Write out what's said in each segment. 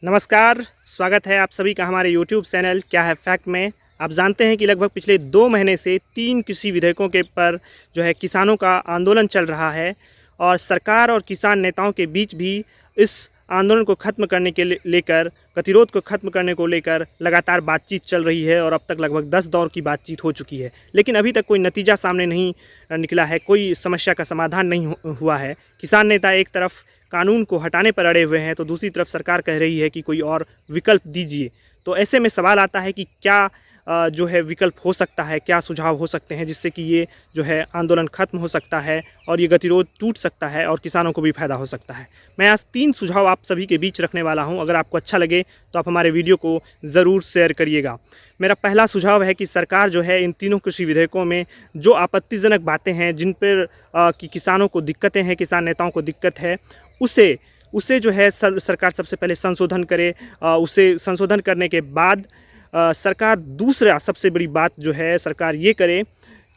नमस्कार, स्वागत है आप सभी का हमारे YouTube चैनल क्या है फैक्ट में। आप जानते हैं कि लगभग पिछले 2 महीने से 3 कृषि विधेयकों के पर जो है किसानों का आंदोलन चल रहा है और सरकार और किसान नेताओं के बीच भी इस आंदोलन को ख़त्म करने के लेकर गतिरोध को ख़त्म करने को लेकर लगातार बातचीत चल रही है और अब तक लगभग 10 दौर की बातचीत हो चुकी है, लेकिन अभी तक कोई नतीजा सामने नहीं निकला है, कोई समस्या का समाधान नहीं हुआ है। किसान नेता एक तरफ कानून को हटाने पर अड़े हुए हैं तो दूसरी तरफ सरकार कह रही है कि कोई और विकल्प दीजिए। तो ऐसे में सवाल आता है कि क्या जो है विकल्प हो सकता है, क्या सुझाव हो सकते हैं जिससे कि ये जो है आंदोलन ख़त्म हो सकता है और ये गतिरोध टूट सकता है और किसानों को भी फ़ायदा हो सकता है। मैं आज 3 सुझाव आप सभी के बीच रखने वाला हूं। अगर आपको अच्छा लगे तो आप हमारे वीडियो को ज़रूर शेयर करिएगा। मेरा पहला सुझाव है कि सरकार जो है इन तीनों कृषि विधेयकों में जो आपत्तिजनक बातें हैं जिन पर कि किसानों को दिक्कतें हैं, किसान नेताओं को दिक्कत है, उसे जो है सरकार सबसे पहले संशोधन करे। उसे संशोधन करने के बाद सरकार दूसरा सबसे बड़ी बात जो है सरकार ये करे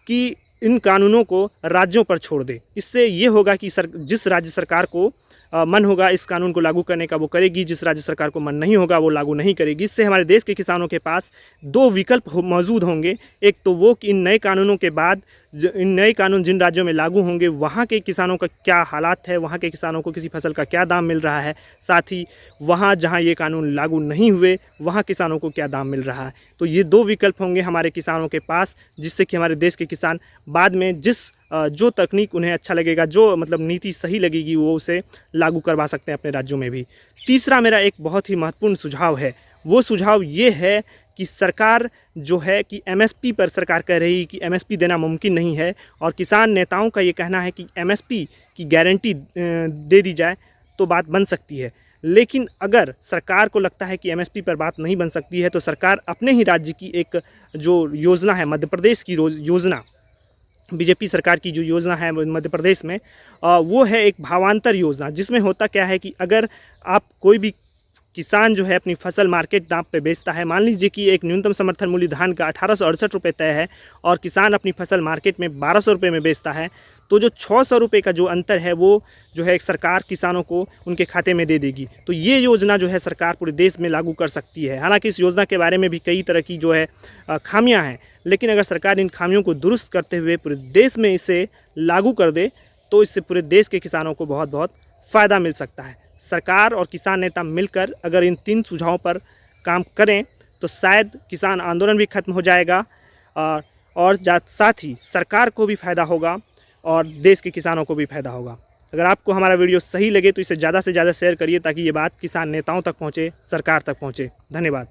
कि इन कानूनों को राज्यों पर छोड़ दे। इससे ये होगा कि जिस राज्य सरकार को मन होगा इस कानून को लागू करने का वो करेगी, जिस राज्य सरकार को मन नहीं होगा वो लागू नहीं करेगी। इससे हमारे देश के किसानों के पास 2 विकल्प मौजूद होंगे। एक तो वो कि इन नए कानूनों के बाद इन नए कानून जिन राज्यों में लागू होंगे वहाँ के किसानों का क्या हालात है, वहाँ के किसानों को किसी फसल का क्या दाम मिल रहा है, साथ ही वहाँ जहाँ ये कानून लागू नहीं हुए वहाँ किसानों को क्या दाम मिल रहा है। तो ये 2 विकल्प होंगे हमारे किसानों के पास, जिससे कि हमारे देश के किसान बाद में जो तकनीक उन्हें अच्छा लगेगा, जो मतलब नीति सही लगेगी वो उसे लागू करवा सकते हैं अपने राज्यों में भी। तीसरा मेरा एक बहुत ही महत्वपूर्ण सुझाव है। वो सुझाव ये है कि सरकार जो है कि एमएसपी पर सरकार कह रही है कि एमएसपी देना मुमकिन नहीं है और किसान नेताओं का ये कहना है कि एमएसपी की गारंटी दे दी जाए तो बात बन सकती है। लेकिन अगर सरकार को लगता है कि एमएसपी पर बात नहीं बन सकती है तो सरकार अपने ही राज्य की एक जो योजना है, मध्य प्रदेश की योजना, बीजेपी सरकार की जो योजना है मध्य प्रदेश में, वो है एक भावांतर योजना। जिसमें होता क्या है कि अगर आप कोई भी किसान जो है अपनी फसल मार्केट दाम पे बेचता है, मान लीजिए कि एक न्यूनतम समर्थन मूल्य धान का 1868 रुपये तय है और किसान अपनी फसल मार्केट में 1200 रुपये में बेचता है, तो जो 600 रुपये का जो अंतर है वो जो है सरकार किसानों को उनके खाते में दे देगी। तो ये योजना जो है सरकार पूरे देश में लागू कर सकती है। हालांकि इस योजना के बारे में भी कई तरह की जो है खामियां हैं, लेकिन अगर सरकार इन खामियों को दुरुस्त करते हुए पूरे देश में इसे लागू कर दे तो इससे पूरे देश के किसानों को बहुत बहुत फ़ायदा मिल सकता है। सरकार और किसान नेता मिलकर अगर इन 3 सुझावों पर काम करें तो शायद किसान आंदोलन भी खत्म हो जाएगा और साथ ही सरकार को भी फ़ायदा होगा और देश के किसानों को भी फ़ायदा होगा। अगर आपको हमारा वीडियो सही लगे तो इसे ज़्यादा से ज़्यादा शेयर करिए ताकि ये बात किसान नेताओं तक पहुँचे, सरकार तक पहुँचे। धन्यवाद।